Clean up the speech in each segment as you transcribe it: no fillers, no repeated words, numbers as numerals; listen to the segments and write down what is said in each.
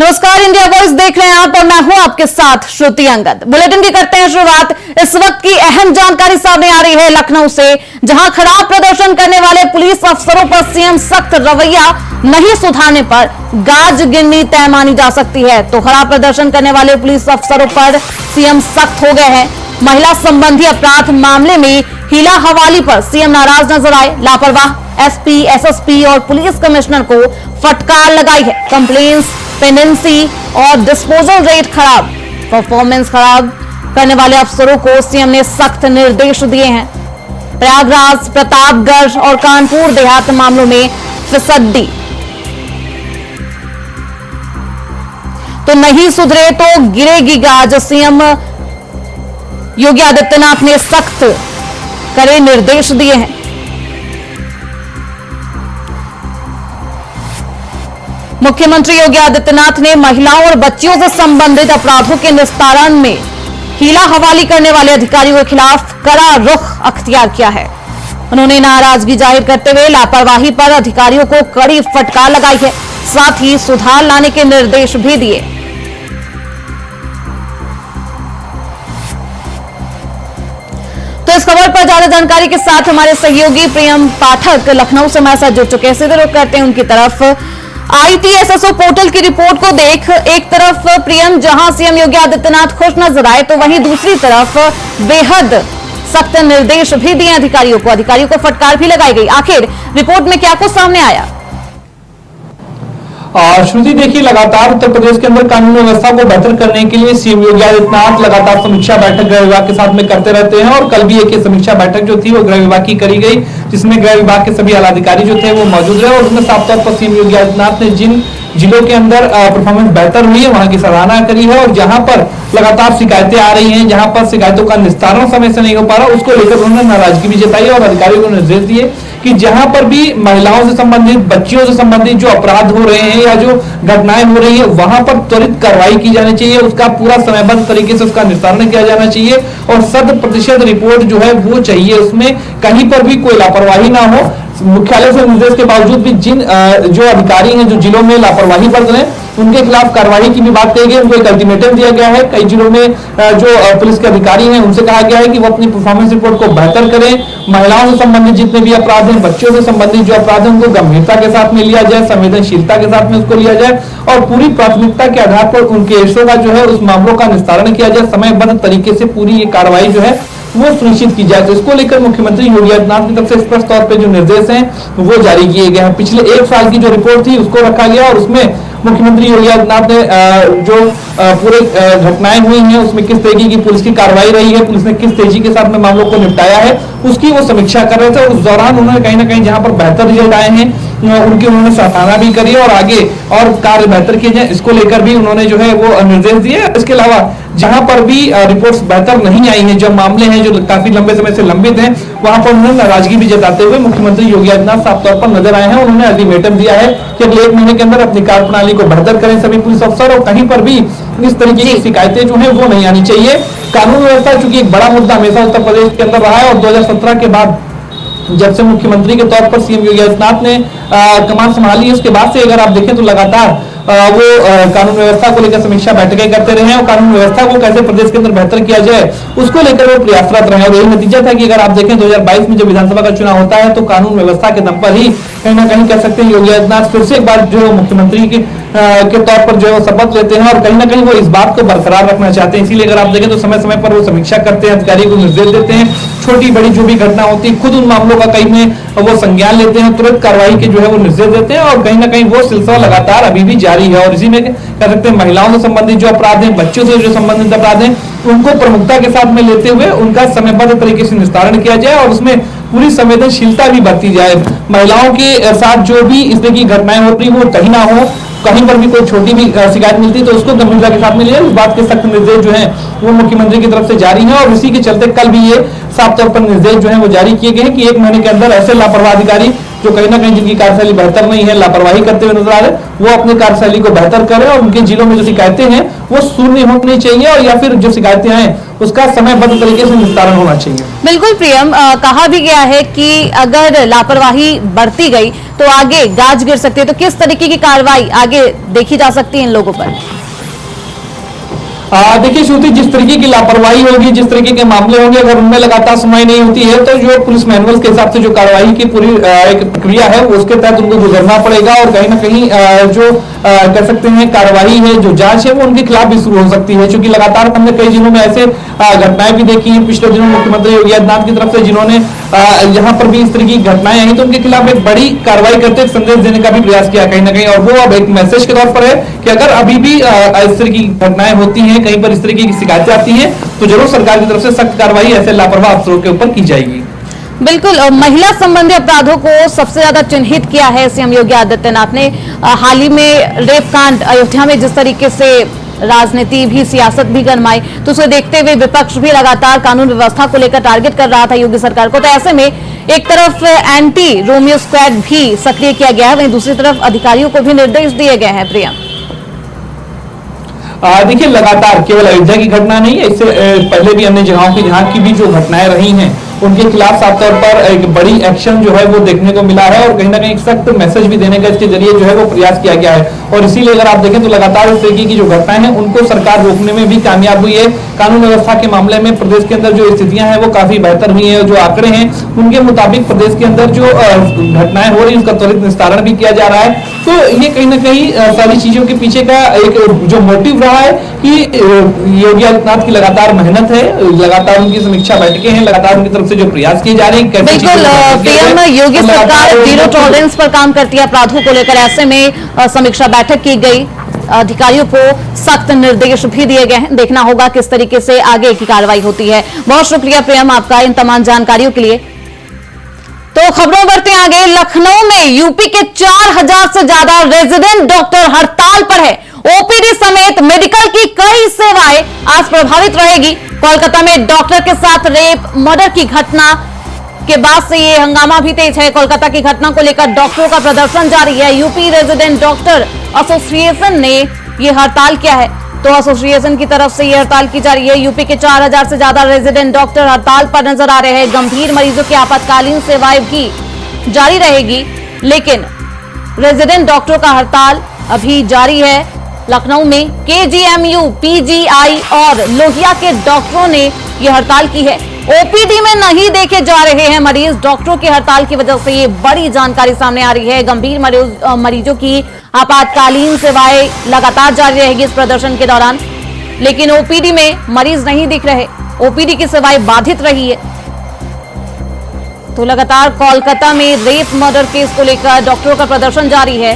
नमस्कार, India voice देख रहे हैं आप और मैं हूं आपके साथ श्रुति अंगद। बुलेटिन की करते हैं शुरुआत। इस वक्त की अहम जानकारी सामने आ रही है लखनऊ से, जहां खराब प्रदर्शन करने वाले पुलिस अफसरों पर सीएम सख्त रवैया नहीं सुधारने पर गाज गिननी तय मानी जा सकती है। तो खराब प्रदर्शन करने वाले पुलिस अफसरों पर सीएम सख्त हो गए हैं। महिला संबंधी अपराध मामले में हीला हवाली पर सीएम नाराज नजर आए। लापरवाह एसपी, एसएसपी और पुलिस कमिश्नर को फटकार लगाई है। कंप्लेंट्स, पेंडेंसी और डिस्पोजल रेट खराब, परफॉर्मेंस खराब करने वाले अफसरों को सीएम ने सख्त निर्देश दिए हैं। प्रयागराज, प्रतापगढ़ और कानपुर देहात मामलों में फिसड्डी तो नहीं सुधरे तो गिरेगी गाज। सीएम योगी आदित्यनाथ ने सख्त कड़े निर्देश दिए हैं। मुख्यमंत्री योगी आदित्यनाथ ने महिलाओं और बच्चियों से संबंधित अपराधों के निस्तारण में हीला हवाली करने वाले अधिकारियों के खिलाफ कड़ा रुख अख्तियार किया है। उन्होंने नाराजगी जाहिर करते हुए लापरवाही पर अधिकारियों को कड़ी फटकार लगाई है। साथ ही सुधार लाने के निर्देश भी दिए। तो इस खबर पर ज्यादा जानकारी के साथ हमारे सहयोगी प्रियम पाठक लखनऊ से हमारे साथ जुड़ चुके हैं। सीधे रुख करते हैं उनकी तरफ। ITSSO पोर्टल की रिपोर्ट को देख एक तरफ प्रियम जहां सीएम योगी आदित्यनाथ खुश नजर आए, तो वहीं दूसरी तरफ बेहद सख्त निर्देश भी दिए अधिकारियों को फटकार भी लगाई गई। आखिर रिपोर्ट में क्या कुछ सामने आया? श्रुति, देखिए, लगातार उत्तर प्रदेश के अंदर कानून व्यवस्था को बेहतर करने के लिए सीएम योगी आदित्यनाथ लगातार समीक्षा बैठक गृह विभाग के साथ में करते रहते हैं। और कल भी एक समीक्षा बैठक जो थी वो गृह विभाग की करी गई, जिसमें गृह विभाग के सभी आलाधिकारी जो थे वो मौजूद रहे। और उसमें साफ तौर पर सीएम योगी आदित्यनाथ ने जिन जिलों के अंदर परफॉर्मेंस बेहतर हुई है वहां की सराहना करी है। और जहां पर लगातार शिकायतें आ रही हैं, जहां पर शिकायतों का निस्तारण समय से नहीं हो पा रहा, उसको लेकर उन्होंने नाराजगी भी जताई और अधिकारियों को निर्देश दिए कि जहां पर भी महिलाओं से संबंधित, बच्चियों से संबंधित जो अपराध हो रहे हैं या जो घटनाएं हो रही है, वहां पर त्वरित कार्रवाई की जानी चाहिए। उसका पूरा समयबद्ध तरीके से उसका निस्तारण किया जाना चाहिए और 100% रिपोर्ट जो है वो चाहिए। उसमें कहीं पर भी कोई लापरवाही ना हो। मुख्यालय से निर्देश के बावजूद भी जिन जो अधिकारी हैं जो जिलों में लापरवाही बरत रहे हैं उनके खिलाफ कार्रवाई की भी बात कही गई। उनको एक अल्टीमेटम दिया गया है। कई जिलों में जो पुलिस के अधिकारी हैं उनसे कहा गया है कि वो अपनी परफॉर्मेंस रिपोर्ट को बेहतर करें। महिलाओं से संबंधित जितने भी अपराध हैं, बच्चों से संबंधित जो अपराध हैं, उनको गंभीरता के साथ में लिया जाए, संवेदनशीलता के साथ में उसको लिया जाए और पूरी प्राथमिकता के आधार पर उन केसों का जो है उस मामलों का निस्तारण किया जाए। समयबद्ध तरीके से पूरी ये कार्रवाई जो है वो सुनिश्चित की जाए। तो इसको लेकर मुख्यमंत्री योगी आदित्यनाथ की तरफ से स्पष्ट तौर पे जो निर्देश हैं वो जारी किए गए हैं। पिछले 1 साल की जो रिपोर्ट थी उसको रखा गया और उसमें मुख्यमंत्री योगी आदित्यनाथ ने जो पूरे घटनाएं हुई हैं उसमें किस तरीके की पुलिस की कार्रवाई रही है, पुलिस ने किस तेजी के साथ में मामलों को निपटाया है, उसकी वो समीक्षा कर रहे थे। और उस दौरान उन्होंने कहीं ना कहीं जहां पर बेहतर रिजल्ट आए हैं उनकी उन्होंने सराहना भी करी और आगे और कार्य बेहतर किए जाए इसको लेकर भी उन्होंने जो है वो निर्देश दिए। इसके अलावा जहां पर भी रिपोर्ट्स बेहतर नहीं आई हैं, जो मामले हैं जो काफी लंबे समय से लंबित हैं, वहां पर उन्होंने नाराजगी भी जताते हुए मुख्यमंत्री योगी आदित्यनाथ साफ तौर पर नजर आए हैं। उन्होंने अल्टीमेटम दिया है कि अगले 1 महीने के अंदर अपनी कार्यप्रणाली को बेहतर करें सभी पुलिस अफसर और कहीं पर भी इस तरीके की शिकायतें जो है वो नहीं आनी चाहिए। कानून व्यवस्था चूंकि एक बड़ा मुद्दा हमेशा उत्तर प्रदेश के अंदर रहा है और 2017 के बाद जब से मुख्यमंत्री के तौर पर सीएम योगी आदित्यनाथ ने कमान संभाली, उसके बाद से अगर आप देखें तो लगातार वो कानून व्यवस्था को लेकर समीक्षा बैठकें करते रहे और कानून व्यवस्था को कैसे प्रदेश के अंदर बेहतर किया जाए उसको लेकर वो प्रयासरत रहे। और यही नतीजा था कि अगर आप देखें 2022 में जब विधानसभा का चुनाव होता है तो कानून व्यवस्था के दम पर ही कहीं ना कहीं कह सकते हैं योगी आदित्यनाथ फिर से एक बार जो मुख्यमंत्री के तौर पर जो है शपथ लेते हैं और कहीं ना कहीं वो इस बात को बरकरार रखना चाहते हैं। इसीलिए अगर आप देखें तो समय समय पर वो समीक्षा करते हैं, अधिकारी को निर्देश देते हैं, छोटी बड़ी जो भी घटना होती है खुद उन मामलों का कहीं में वो संज्ञान लेते हैं, तुरंत कार्रवाई के जो है वो निर्देश देते हैं और कहीं ना कहीं वो सिलसिला लगातार अभी भी जारी है। और इसी में कह सकते हैं महिलाओं से संबंधित जो अपराध हैं, बच्चों से जो संबंधित अपराध हैं, उनको प्रमुखता के साथ में लेते हुए उनका समयबद्ध तरीके से निस्तारण किया जाए और उसमें पूरी संवेदनशीलता भी बरती जाए। महिलाओं के साथ जो भी इस तरह की घटनाएं हो रही वो कहीं ना हो, कहीं पर भी कोई छोटी भी शिकायत मिलती तो उसको गंभीरता के साथ में लिया। इस बात के सख्त निर्देश जो है वो मुख्यमंत्री की तरफ से जारी है और इसी के चलते कल भी ये साफ तौर पर निर्देश जो है वो जारी किए गए हैं कि 1 महीने के अंदर ऐसे लापरवाह अधिकारी जो कहीं ना कहीं जिनकी कार्यशैली बेहतर नहीं है, लापरवाही करते हुए नजर आ रहे, वो अपनी कार्यशैली को बेहतर करें और उनके जिलों में जो शिकायतें हैं वो शून्य होनी चाहिए, और या फिर जो शिकायतें आए उसका समयबद्ध तरीके से निस्तारण होना चाहिए। बिल्कुल प्रियम, कहा भी गया है कि अगर लापरवाही बढ़ती गई तो आगे गाज गिर सकती है, तो किस तरीके की कार्रवाई आगे देखी जा सकती है इन लोगों पर? देखिए श्रुति, जिस तरीके की लापरवाही होगी, जिस तरीके के मामले होंगे, अगर उनमें लगातार सुनवाई नहीं होती है तो जो पुलिस मैनुअल के हिसाब से जो कार्रवाई की पूरी एक प्रक्रिया है उसके तहत उनको गुजरना पड़ेगा, और कहीं ना कहीं जो कह सकते हैं कार्रवाई है, जो जांच है वो उनके खिलाफ भी शुरू हो सकती है, क्योंकि लगातार हमने कई जिलों में ऐसे घटनाएं भी देखी हैं पिछले दिनों मुख्यमंत्री योगी आदित्यनाथ की तरफ से, जिन्होंने यहाँ पर भी इस तरह की घटनाएं आई तो उनके खिलाफ एक बड़ी कार्रवाई करते एक संदेश देने का भी प्रयास किया कहीं ना कहीं, और वो अब एक मैसेज के तौर पर है कि अगर अभी भी इस तरह की घटनाएं होती हैं, कहीं पर इस तरीके की शिकायतें आती हैं, तो जरूर सरकार की तरफ से सख्त कार्रवाई ऐसे लापरवाह अफसरों के ऊपर की जाएगी। बिल्कुल, और महिला संबंधी अपराधों को सबसे ज्यादा चिन्हित किया है सीएम योगी आदित्यनाथ ने। हाल ही में रेप कांड अयोध्या में जिस तरीके से राजनीति भी, सियासत भी गरमाई, तो उसे देखते हुए विपक्ष भी लगातार कानून व्यवस्था को लेकर टारगेट कर रहा था योगी सरकार को। तो ऐसे में एक तरफ एंटी रोमियो स्क्वाड भी सक्रिय किया गया है, वहीं दूसरी तरफ अधिकारियों को भी निर्देश दिए गए हैं। प्रिया, देखिए लगातार केवल अयोध्या की घटना नहीं है, इससे पहले भी अन्य जगहों की जहां की भी जो घटनाएं रही हैं उनके खिलाफ साफ तौर पर एक बड़ी एक्शन जो है वो देखने को मिला है, और कहीं ना कहीं एक सख्त मैसेज भी देने का इसके जरिए जो है वो प्रयास किया गया है, और इसीलिए अगर आप देखें तो लगातार इस तरीके की जो घटनाएं हैं उनको सरकार रोकने में भी कामयाब हुई है। कानून व्यवस्था के मामले में प्रदेश के अंदर जो स्थितियां हैं वो काफी बेहतर हुई है, जो आंकड़े हैं उनके मुताबिक प्रदेश के अंदर जो घटनाएं हो रही है उसका त्वरित निस्तारण भी किया जा रहा है। तो ये कहीं ना कहीं सारी चीजों के पीछे का एक जो मोटिव रहा है कि योगी आदित्यनाथ की लगातार मेहनत है, लगातार उनकी समीक्षा बैठकें हैं, लगातार उनकी तरफ से जो प्रयास किए जा रहे हैं। बिल्कुल, पीएम योगी सरकार जीरो टॉलरेंस पर काम करती है अपराधों को लेकर, ऐसे में समीक्षा बैठक की गई, अधिकारियों को सख्त निर्देश भी दिए गए हैं। देखना होगा किस तरीके से आगे की कार्रवाई होती है। बहुत शुक्रिया प्रियम आपका इन तमाम जानकारियों के लिए। तो खबरों बढ़ते आगे। लखनऊ में यूपी के 4000 से ज्यादा रेजिडेंट डॉक्टर हड़ताल पर है। ओपीडी समेत मेडिकल की कई सेवाएं आज प्रभावित रहेगी। कोलकाता में डॉक्टर के साथ रेप मर्डर की घटना के बाद से ये हंगामा भी तेज है। कोलकाता की घटना को लेकर डॉक्टरों का प्रदर्शन जारी है। यूपी रेजिडेंट डॉक्टर एसोसिएशन ने ये हड़ताल किया है, तो एसोसिएशन की तरफ से ये हड़ताल की जा रही है। यूपी के 4000 से ज्यादा रेजिडेंट डॉक्टर हड़ताल पर नजर आ रहे हैं। गंभीर मरीजों की आपातकालीन सेवाएं भी जारी रहेगी, लेकिन रेजिडेंट डॉक्टरों का हड़ताल अभी जारी है। लखनऊ में केजीएमयू, पीजीआई और लोहिया के डॉक्टरों ने यह हड़ताल की है। ओपीडी में नहीं देखे जा रहे हैं मरीज। डॉक्टरों की हड़ताल की वजह से ये बड़ी जानकारी सामने आ रही है। गंभीर मरीजों की आपातकालीन सेवाएं लगातार जारी रहेगी इस प्रदर्शन के दौरान, लेकिन ओपीडी में मरीज नहीं दिख रहे, ओपीडी की सेवाएं बाधित रही है। तो लगातार कोलकाता में रेप मर्डर केस को लेकर डॉक्टरों का प्रदर्शन जारी है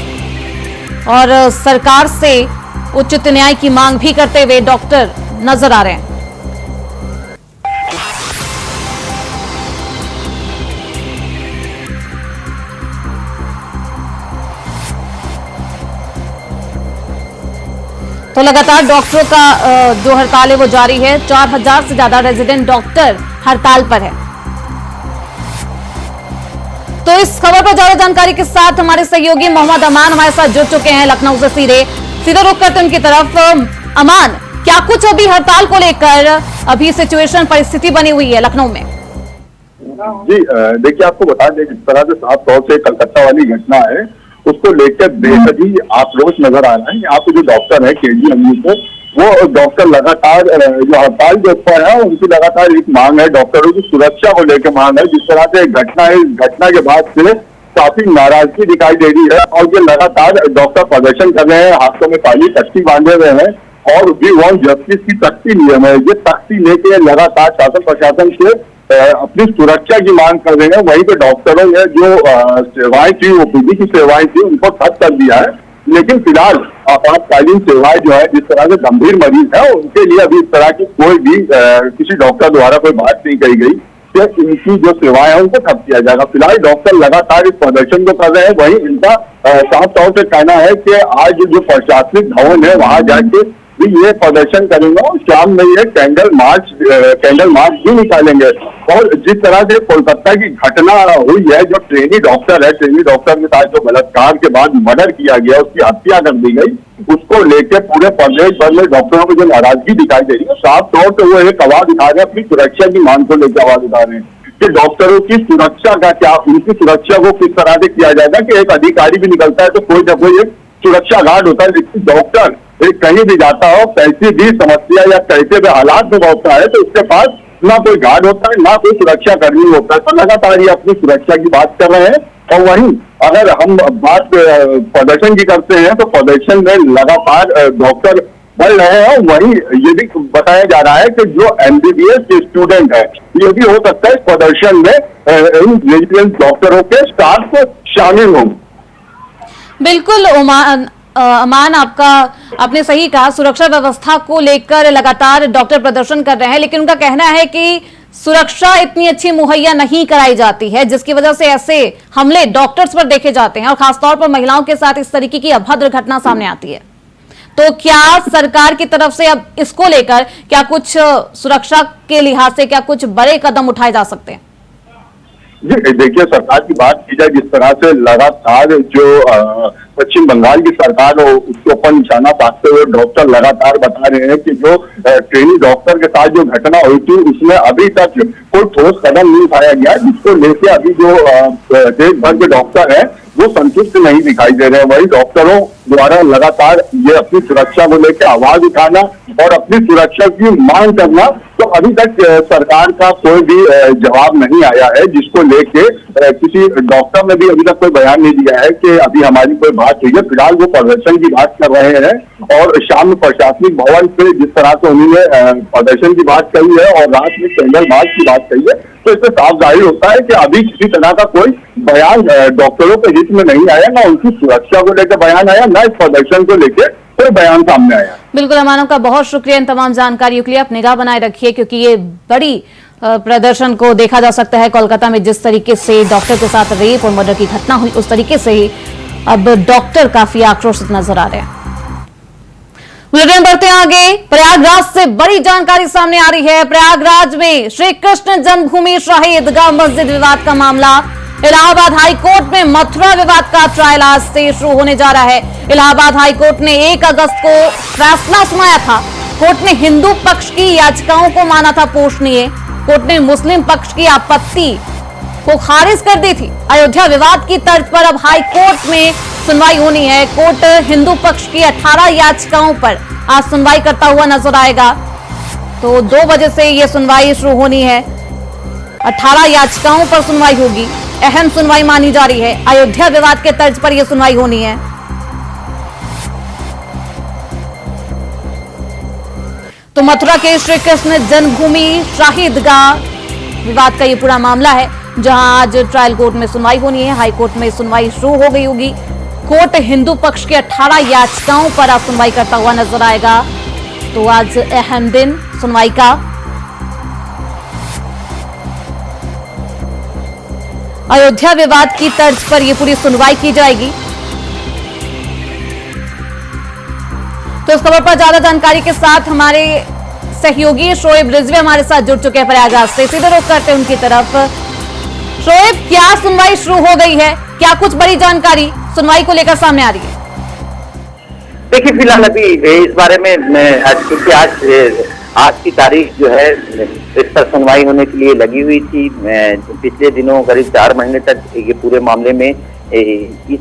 और सरकार से उचित न्याय की मांग भी करते हुए डॉक्टर नजर आ रहे हैं। तो लगातार डॉक्टरों का जो हड़ताल है वो जारी है। 4000 से ज्यादा रेजिडेंट डॉक्टर हड़ताल पर है। तो इस खबर पर ज्यादा जानकारी के साथ हमारे सहयोगी मोहम्मद अमान हमारे साथ जुड़ चुके हैं लखनऊ से। सीधे रुक करते उनकी तरफ। अमान, क्या कुछ अभी हड़ताल को लेकर अभी सिचुएशन, परिस्थिति बनी हुई है लखनऊ में? जी देखिए, आपको बता दें जिस तरह से साफ तौर से कलकत्ता वाली घटना है उसको लेकर बेहद ही आक्रोश नजर आ रहा है। यहाँ पे जो डॉक्टर है केजीएमयू से, वो डॉक्टर लगातार जो हड़ताल के ऊपर है उनकी लगातार एक मांग है, डॉक्टरों की सुरक्षा को लेकर मांग है। जिस तरह से घटना है, इस घटना के बाद से काफी नाराजगी दिखाई दे रही है और ये लगातार डॉक्टर प्रदर्शन कर रहे हैं, हाथों में काली तख्ती बांधे हुए हैं और वी वांट जस्टिस की तख्ती नियम है, ये तख्ती लेके लगातार शासन प्रशासन से अपनी सुरक्षा की मांग कर रहे हैं। वहीं पे डॉक्टरों ने जो सेवाएं थी, ओपीडी की सेवाएं थी, उनको ठप कर दिया है। लेकिन फिलहाल आपातकालीन सेवाएं जो है, जिस तरह से गंभीर मरीज है उनके लिए अभी इस तरह की कोई भी किसी डॉक्टर द्वारा कोई बात नहीं कही गई कि इनकी जो सेवाएं हैं उनको ठप किया जाएगा। फिलहाल डॉक्टर लगातार इस प्रदर्शन को कर रहे हैं। वहीं इनका साफ तौर से कहना है कि आज जो प्रशासनिक भवन है वहां जाके भी ये प्रदर्शन करेंगे और शाम में ये कैंडल मार्च भी निकालेंगे। और जिस तरह से कोलकाता की घटना हुई है, जो ट्रेनी डॉक्टर के साथ जो बलात्कार के बाद मर्डर किया गया, उसकी हत्या कर दी गई, उसको लेकर पूरे प्रदेश भर में डॉक्टरों की जो नाराजगी दिखाई दे रही है, साफ तौर पर वो एक आवाज उठा रहे हैं, अपनी सुरक्षा की मांग को लेकर आवाज उठा रहे हैं कि डॉक्टरों की सुरक्षा का क्या, उनकी सुरक्षा को किस तरह से किया जाएगा कि एक अधिकारी भी निकलता है तो कोई ना कोई एक सुरक्षा गार्ड होता है, लेकिन डॉक्टर कहीं भी जाता हो, कैसी भी समस्या या कैसे भी हालात में होता है तो उसके पास ना कोई गार्ड होता है, ना कोई सुरक्षा कर्मी होता है। तो लगातार ये अपनी सुरक्षा की बात कर रहे हैं। और वहीं अगर हम बात प्रदर्शन की करते हैं तो प्रदर्शन में लगातार डॉक्टर बढ़ रहे हैं। वहीं ये भी बताया जा रहा है कि जो MBBS के स्टूडेंट है, ये भी हो सकता है इस प्रदर्शन में इन रेजिडेंट डॉक्टरों के स्टाफ शामिल हों। बिल्कुल अमान, आपने सही कहा, सुरक्षा व्यवस्था को लेकर लगातार डॉक्टर प्रदर्शन कर रहे हैं, लेकिन उनका कहना है कि सुरक्षा इतनी अच्छी मुहैया नहीं कराई जाती है, जिसकी वजह से ऐसे हमले डॉक्टर्स पर देखे जाते हैं और खासतौर पर महिलाओं के साथ इस तरीके की अभद्र घटना सामने आती है। तो क्या सरकार की तरफ से अब इसको लेकर क्या कुछ सुरक्षा के लिहाज से क्या कुछ बड़े कदम उठाए जा सकते हैं? जी देखिए, सरकार की बात की जाए, जिस तरह से लगातार जो पश्चिम बंगाल की सरकार हो उसके ऊपर निशाना साधते हुए डॉक्टर लगातार बता रहे हैं कि जो ट्रेनी डॉक्टर के साथ जो घटना हुई थी उसमें अभी तक कोई ठोस कदम नहीं उठाया गया, जिसको लेकर अभी जो देश भर के डॉक्टर हैं वो संतुष्ट नहीं दिखाई दे रहे हैं। वही डॉक्टरों द्वारा लगातार ये अपनी सुरक्षा को लेकर आवाज उठाना और अपनी सुरक्षा की मांग करना, तो अभी तक सरकार का कोई भी जवाब नहीं आया है, जिसको लेके किसी डॉक्टर ने भी अभी तक कोई बयान नहीं दिया है कि अभी हमारी कोई बात हुई है। फिलहाल वो प्रदर्शन की बात कर रहे हैं और शाम में प्रशासनिक भवन पे जिस तरह से उन्होंने प्रदर्शन की बात कही है और रात में कैंडल मार्च की बात कही है, तो इससे साफ जाहिर होता है कि अभी किसी तरह का कोई बयान डॉक्टरों के हित में नहीं आया, ना उनकी सुरक्षा को लेकर बयान आया, ना इस प्रदर्शन को लेकर कोई बयान सामने आया। बिल्कुल अमानों का बहुत शुक्रिया इन तमाम जानकारियों के लिए। आप निगाह बनाए रखिए, क्योंकि ये बड़ी प्रदर्शन को देखा जा सकता है। कोलकाता में जिस तरीके से डॉक्टर के साथ रेप और मर्डर की घटना हुई, उस तरीके से ही अब डॉक्टर काफी आक्रोशित नजर आ रहे हैं। बुलेटिन बढ़ते हैं आगे। प्रयागराज से बड़ी जानकारी सामने आ रही है। प्रयागराज में श्री कृष्ण जन्मभूमि शाही ईदगाह मस्जिद विवाद का मामला, इलाहाबाद हाईकोर्ट में मथुरा विवाद का ट्रायल आज से शुरू होने जा रहा है। इलाहाबाद हाईकोर्ट ने 1 अगस्त को फैसला सुनाया था। कोर्ट ने हिंदू पक्ष की याचिकाओं को माना था पोषणीय। कोर्ट ने मुस्लिम पक्ष की आपत्ति को खारिज कर दी थी। अयोध्या विवाद की तर्ज पर अब हाईकोर्ट में सुनवाई होनी है। कोर्ट हिंदू पक्ष की 18 याचिकाओं पर आज सुनवाई करता हुआ नजर आएगा। तो 2 बजे से यह सुनवाई शुरू होनी है। 18 याचिकाओं पर सुनवाई होगी। अहम सुनवाई मानी जा रही है। अयोध्या विवाद के तर्ज पर यह सुनवाई होनी है। तो मथुरा के श्री कृष्ण जन्मभूमि शाही ईदगाह विवाद का यह पूरा मामला है, जहां आज ट्रायल कोर्ट में सुनवाई होनी है। हाई कोर्ट में सुनवाई शुरू हो गई होगी। कोर्ट हिंदू पक्ष के 18 याचिकाओं पर आज सुनवाई करता हुआ नजर आएगा। तो आज अहम दिन सुनवाई का। अयोध्या विवाद की तर्ज पर यह पूरी सुनवाई की जाएगी। तो इस खबर पर ज्यादा जानकारी के साथ हमारे सहयोगी शोएब रिजवी हमारे साथ जुड़ चुके हैं प्रयागराज से। सीधे रुख करते हैं उनकी तरफ। शोएब, क्या सुनवाई शुरू हो गई है? क्या कुछ बड़ी जानकारी सुनवाई को लेकर सामने आ रही है? देखिए, फिलहाल अभी इस बारे में क्योंकि आज की तारीख जो है इस पर सुनवाई होने के लिए लगी हुई थी। पिछले दिनों करीब 4 महीने तक ये पूरे मामले में इस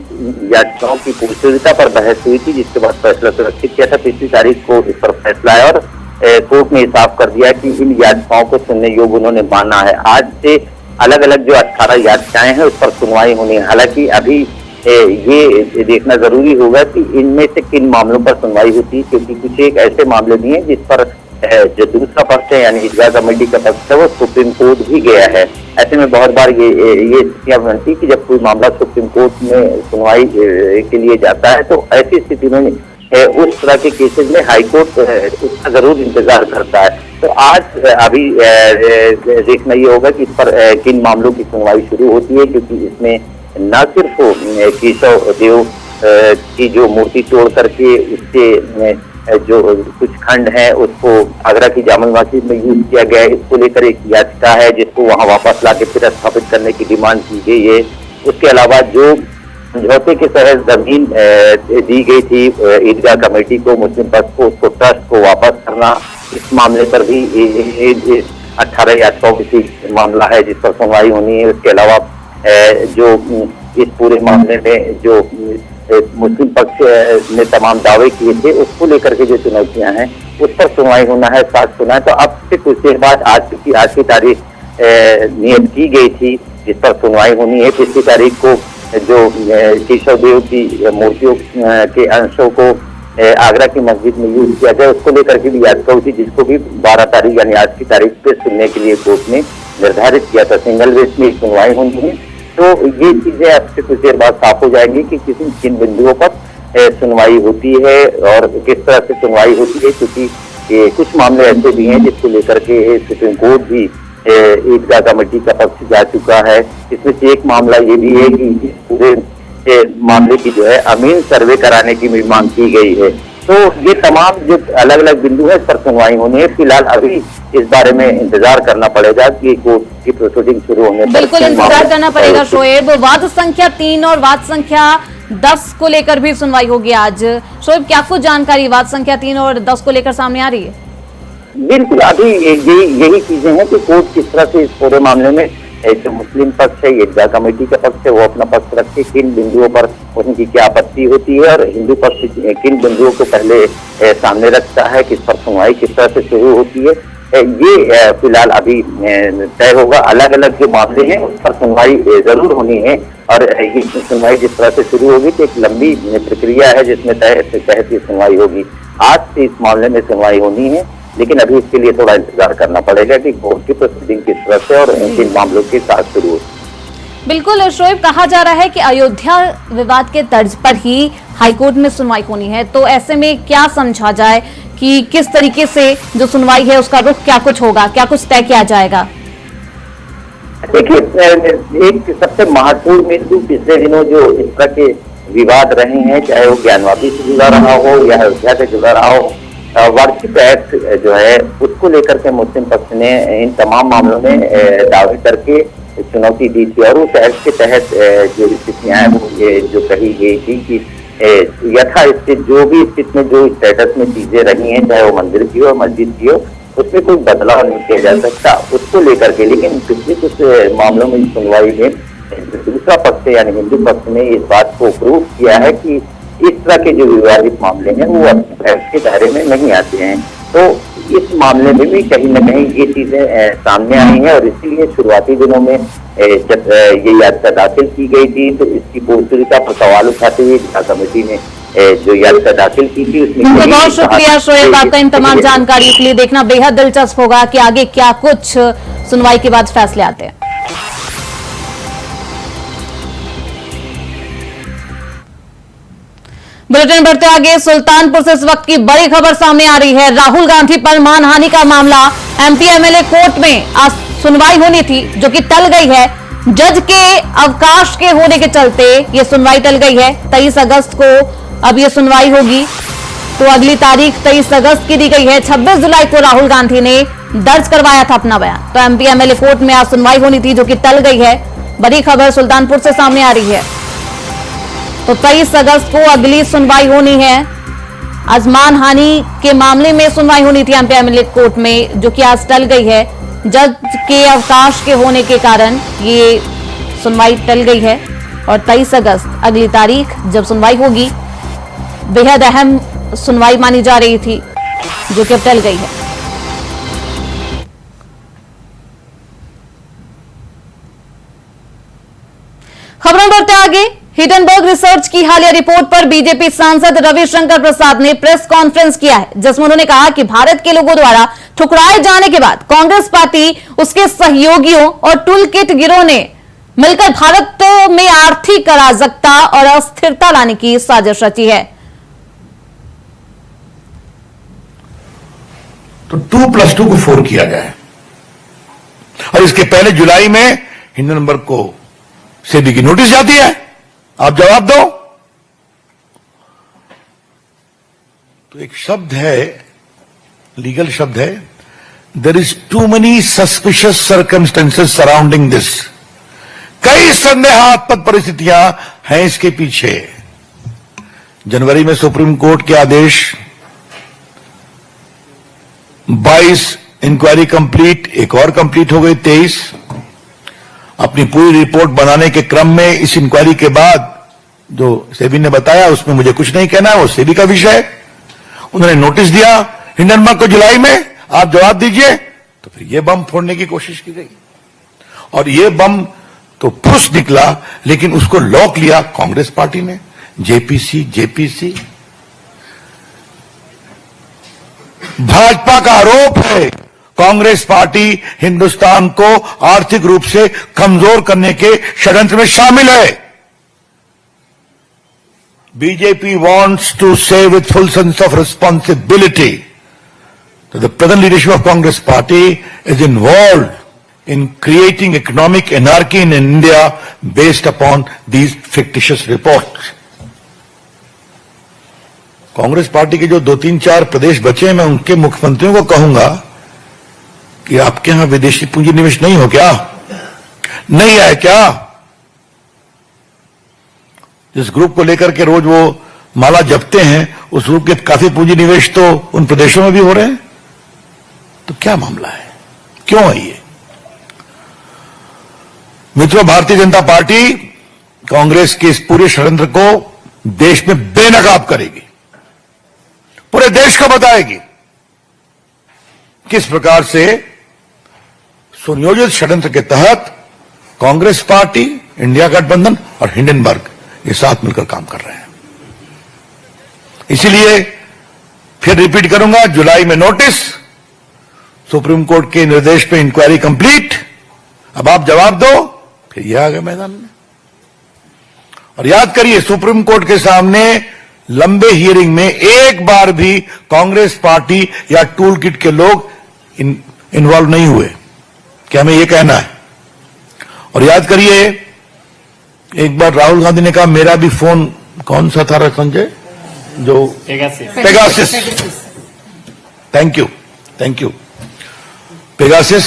याचिकाओं की पूर्णता पर बहस हुई थी, जिसके बाद फैसला सुरक्षित किया था। पिछली तारीख को इस पर फैसला आया और कोर्ट ने साफ कर दिया कि इन याचिकाओं को सुनने योग्य उन्होंने माना है। आज से अलग अलग जो 18 याचिकाएं हैं उस पर सुनवाई होनी है। हालांकि अभी ये देखना जरूरी होगा कि इनमें से किन मामलों पर सुनवाई होती है, क्योंकि कुछ एक ऐसे मामले भी हैं जिस पर जो दूसरा पक्ष है यानी ईदगाह कमेटी का पक्ष है वो सुप्रीम कोर्ट भी गया है। ऐसे में बहुत बार ये स्थितियां बनती कि जब कोई मामला सुप्रीम कोर्ट में सुनवाई के लिए जाता है तो ऐसी स्थिति में उस तरह के केसेस में हाईकोर्ट उसका जरूर इंतजार करता है। तो आज अभी देखना ये होगा कि इस पर किन मामलों की सुनवाई शुरू होती है, क्योंकि इसमें न सिर्फ केशव देव की जो मूर्ति तोड़ करके उससे जो कुछ खंड है उसको आगरा की जामा मस्जिद में यूज किया गया है, इसको लेकर एक याचिका है जिसको वहां वापस लाके फिर स्थापित करने की डिमांड की गई है। उसके अलावा जो समझौते के तहत जमीन दी गई थी ईदगाह कमेटी को, मुस्लिम पक्ष को, उसको ट्रस्ट को वापस करना, इस मामले पर भी 18 याचिकाओं की मामला है जिस पर सुनवाई होनी है। उसके अलावा जो इस पूरे मामले में जो मुस्लिम पक्ष ने तमाम दावे किए थे उसको लेकर के जो चुनौतियां हैं उस पर सुनवाई होना है, साथ सुना है। तो अब से कुछ देर बाद आज की तारीख नियत की गई थी जिस पर सुनवाई होनी है। पिछली तारीख को जो केशव देव की मूर्तियों के अंशों को आगरा की मस्जिद में यूज किया गया उसको लेकर के भी याचिका हुई थी, जिसको भी 12 तारीख यानी आज की तारीख पे सुनने के लिए कोर्ट ने निर्धारित किया था। सिंगल बेंच में सुनवाई होनी है, तो ये चीजें अब से कुछ देर बाद साफ हो जाएंगी कि किन बिंदुओं पर सुनवाई होती है और किस तरह से सुनवाई होती है, क्योंकि कुछ मामले ऐसे भी हैं जिसको लेकर के सुप्रीम कोर्ट भी ईदगाह कमेटी का पक्ष जा चुका है। इसमें से एक मामला ये भी है कि इस पूरे मामले की जो है अमीन सर्वे कराने की भी मांग की गई है। तो ये तमाम जो अलग अलग बिंदु है इस पर सुनवाई होनी है। फिलहाल अभी इस बारे में इंतजार करना पड़ेगा कि कोर्ट की प्रोसीडिंग शुरू होने पर बिल्कुल इंतजार करना पड़ेगा शोएब। वाद संख्या 3 और वाद संख्या 10 को लेकर भी सुनवाई होगी आज। शोएब, क्या कुछ जानकारी वाद संख्या 3 और 10 को लेकर सामने आ रही है? बिल्कुल, अभी यही चीजें हैं कि कोर्ट किस तरह से इस पूरे मामले में जो मुस्लिम पक्ष है, ईदगाह कमेटी का पक्ष है, वो अपना पक्ष रखे, किन बिंदुओं पर उनकी क्या आपत्ति होती है और हिंदू पक्ष किन बिंदुओं को पहले सामने रखता है, किस पर सुनवाई किस तरह से शुरू होती है, ये फिलहाल अभी तय होगा। अलग अलग जो मामले हैं उस पर सुनवाई जरूर होनी है और ये सुनवाई जिस तरह से शुरू होगी तो एक लंबी प्रक्रिया है जिसमें तहत ये सुनवाई होगी। आज से इस मामले में सुनवाई होनी है, लेकिन अभी इसके लिए थोड़ा इंतजार करना पड़ेगा कि कोर्ट की प्रोसीडिंग किस तरह से और इन मामलों के साथ शुरू हो। बिल्कुल शोएब, कहा जा रहा है कि अयोध्या विवाद के तर्ज पर ही हाईकोर्ट में सुनवाई होनी है, तो ऐसे में क्या समझा जाए कि किस तरीके से जो सुनवाई है उसका रुख क्या कुछ होगा, क्या कुछ तय किया जाएगा? देखिए, एक सबसे महत्वपूर्ण बिंदु पिछले दिनों जो इस तरह के विवाद रहे हैं, चाहे वो ज्ञानवापी से जुड़ा रहा हो या अयोध्या से जुड़ा रहा हो, वर्शिप एक्ट जो है उसको लेकर के मुस्लिम पक्ष ने इन तमाम मामलों में दावे करके चुनौती दी थी और उस एक्ट के तहत जो स्थितियां हैं वो जो कही गई थी कि यथास्थित जो भी स्थिति में जो स्टेटस में चीजें रही हैं, चाहे वो मंदिर की हो मस्जिद की हो, उसमें कोई बदलाव नहीं किया जा सकता उसको लेकर के। लेकिन पिछले कुछ मामलों में सुनवाई में दूसरा पक्ष यानी हिंदू पक्ष ने इस बात को प्रूव किया है कि इस तरह के जो विवादित मामले हैं वो एक्ट के दायरे में नहीं आते हैं। तो इस मामले में भी कहीं न कहीं ये चीजें सामने आई हैं और इसीलिए शुरुआती दिनों में जब ये याचिका दाखिल की गई थी तो इसकी पॉजिटिविटी पर सवाल उठाते हुए जिला कमेटी ने जो याचिका दाखिल की थी उसमें बहुत शुक्रिया शोएब आपका इन तमाम जानकारी के लिए। देखना बेहद दिलचस्प होगा कि आगे क्या कुछ सुनवाई के बाद फैसले आते हैं। बुलेटिन बढ़ते आगे, सुल्तानपुर से इस वक्त की बड़ी खबर सामने आ रही है। राहुल गांधी पर मानहानि का मामला एमपी एमएलए कोर्ट में आज सुनवाई होनी थी जो कि टल गई है। जज के अवकाश के होने के चलते ये सुनवाई टल गई है। 23 अगस्त को अब ये सुनवाई होगी, तो अगली तारीख 23 अगस्त की दी गई है। 26 जुलाई को राहुल गांधी ने दर्ज करवाया था अपना बयान, तो एमपी एमएलए कोर्ट में आज सुनवाई होनी थी जो कि टल गई है। बड़ी खबर सुल्तानपुर से सामने आ रही है, तो 23 अगस्त को अगली सुनवाई होनी है। आज मानहानि के मामले में सुनवाई होनी थी एमपी एमएलए कोर्ट में जो कि आज टल गई है। जज के अवकाश के होने के कारण ये सुनवाई टल गई है और 23 अगस्त अगली तारीख जब सुनवाई होगी। बेहद अहम सुनवाई मानी जा रही थी जो कि अब टल गई है। खबरों बढ़ते आगे, हिडनबर्ग रिसर्च की हालिया रिपोर्ट पर बीजेपी सांसद रविशंकर प्रसाद ने प्रेस कॉन्फ्रेंस किया है, जिसमें उन्होंने कहा कि भारत के लोगों द्वारा ठुकराए जाने के बाद कांग्रेस पार्टी, उसके सहयोगियों और टूलकिट गिरोह ने मिलकर भारत में आर्थिक अराजकता और अस्थिरता लाने की साजिश रची है। तो 2+2 को 4 किया गया है और इसके पहले जुलाई में हिंडनबर्ग को सेबी की नोटिस जाती है, आप जवाब दो। तो एक शब्द है, लीगल शब्द है, there is too many suspicious circumstances surrounding this. कई संदेहास्पद परिस्थितियां हैं इसके पीछे। जनवरी में सुप्रीम कोर्ट के आदेश, 22 इंक्वायरी कंप्लीट, एक और कंप्लीट हो गई 23। अपनी पूरी रिपोर्ट बनाने के क्रम में इस इंक्वायरी के बाद जो सेबी ने बताया उसमें मुझे कुछ नहीं कहना है, वो सेबी का विषय है। उन्होंने नोटिस दिया हिंडनबर्ग को जुलाई में, आप जवाब दीजिए, तो फिर ये बम फोड़ने की कोशिश की गई और ये बम तो फुस निकला, लेकिन उसको लॉक लिया कांग्रेस पार्टी ने, जेपीसी। भाजपा का आरोप है कांग्रेस पार्टी हिंदुस्तान को आर्थिक रूप से कमजोर करने के षड्यंत्र में शामिल है। BJP wants to say with full sense of responsibility that the present leadership of Congress party is involved in creating economic anarchy in India based upon these fictitious reports. Congress party के जो 2-3-4 प्रदेश बचे हैं, मैं उनके मुख्यमंत्रियों को कहूंगा कि आपके यहां विदेशी पूंजी निवेश नहीं हो क्या? नहीं है क्या? जिस ग्रुप को लेकर के रोज वो माला जपते हैं, उस ग्रुप के काफी पूंजी निवेश तो उन प्रदेशों में भी हो रहे हैं। तो क्या मामला है, क्यों है ये? मित्रों, भारतीय जनता पार्टी कांग्रेस के इस पूरे षड्यंत्र को देश में बेनकाब करेगी, पूरे देश को बताएगी किस प्रकार से सुनियोजित षड्यंत्र के तहत कांग्रेस पार्टी, इंडिया गठबंधन और हिंडनबर्ग ये साथ मिलकर काम कर रहे हैं। इसीलिए फिर रिपीट करूंगा, जुलाई में नोटिस, सुप्रीम कोर्ट के निर्देश पे इंक्वायरी कंप्लीट, अब आप जवाब दो, फिर ये आ गए मैदान में। और याद करिए, सुप्रीम कोर्ट के सामने लंबे हियरिंग में एक बार भी कांग्रेस पार्टी या टूल किट के लोग इन्वॉल्व नहीं हुए, क्या हमें यह कहना है? और याद करिए, एक बार राहुल गांधी ने कहा मेरा भी फोन कौन सा था संजय, जो पेगासिस, थैंक यू पेगासिस।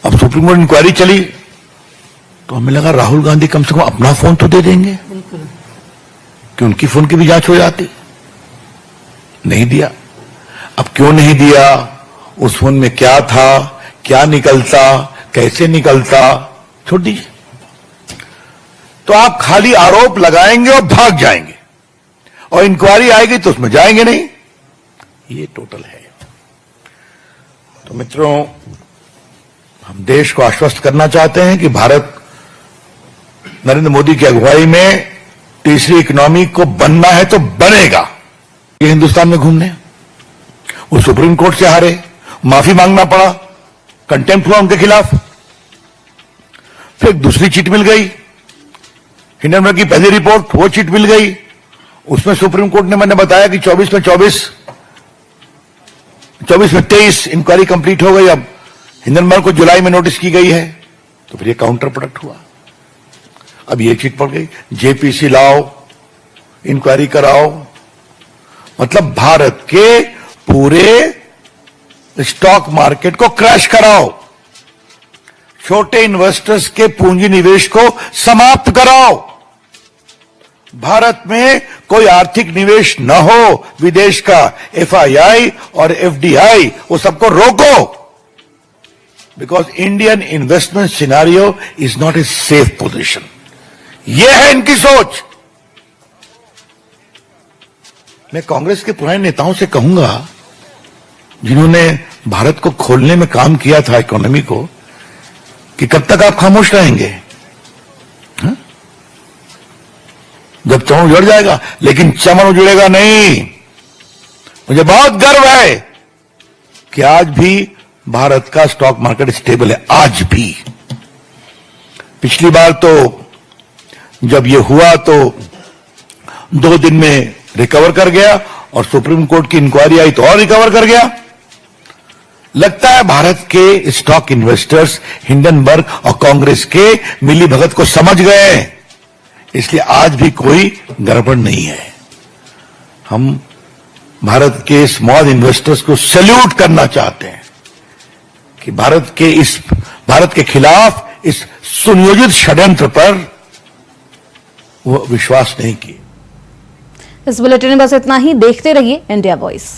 अब सुप्रीम कोर्ट इंक्वायरी चली तो हमें लगा राहुल गांधी कम से कम अपना फोन तो दे देंगे कि उनकी फोन की भी जांच हो जाती, नहीं दिया। अब क्यों नहीं दिया, उस फोन में क्या था, क्या निकलता, कैसे निकलता, छोड़ दीजिए। तो आप खाली आरोप लगाएंगे और भाग जाएंगे, और इंक्वायरी आएगी तो उसमें जाएंगे नहीं। ये टोटल है। तो मित्रों, हम देश को आश्वस्त करना चाहते हैं कि भारत नरेंद्र मोदी की अगुवाई में तीसरी इकोनॉमी को बनना है तो बनेगा। ये हिंदुस्तान में घूमने, वो सुप्रीम कोर्ट से हारे, माफी मांगना पड़ा, कंटेम्प्ट हुआ उनके खिलाफ, फिर एक दूसरी चिट मिल गई, हिंडनबर्ग की पहली रिपोर्ट, वो चिट मिल गई। उसमें सुप्रीम कोर्ट ने, मैंने बताया कि 24 में 23 इंक्वायरी कंप्लीट हो गई। अब हिंडनबर्ग को जुलाई में नोटिस की गई है, तो फिर ये काउंटर प्रोडक्ट हुआ। अब ये चिट पड़ गई, जेपीसी लाओ, इंक्वायरी कराओ, मतलब भारत के पूरे स्टॉक मार्केट को क्रैश कराओ, छोटे इन्वेस्टर्स के पूंजी निवेश को समाप्त कराओ, भारत में कोई आर्थिक निवेश न हो विदेश का, एफआईआई और एफडीआई, वो सबको रोको, because Indian investment scenario is not a safe position. यह है इनकी सोच। मैं कांग्रेस के पुराने नेताओं से कहूंगा, जिन्होंने भारत को खोलने में काम किया था, इकोनॉमी को, कि कब तक आप खामोश रहेंगे? हा? जब चमन उजड़ जाएगा, लेकिन चमन उजड़ेगा नहीं। मुझे बहुत गर्व है कि आज भी भारत का स्टॉक मार्केट स्टेबल है, आज भी। पिछली बार तो जब ये हुआ तो 2 दिन में रिकवर कर गया, और सुप्रीम कोर्ट की इंक्वायरी आई तो और रिकवर कर गया। लगता है भारत के स्टॉक इन्वेस्टर्स हिंडनबर्ग और कांग्रेस के मिली भगत को समझ गए हैं, इसलिए आज भी कोई गड़बड़ नहीं है। हम भारत के स्मॉल इन्वेस्टर्स को सैल्यूट करना चाहते हैं कि भारत के खिलाफ इस सुनियोजित षड्यंत्र पर वो विश्वास नहीं किए। इस बुलेटिन में बस इतना ही। देखते रहिए इंडिया वॉइस।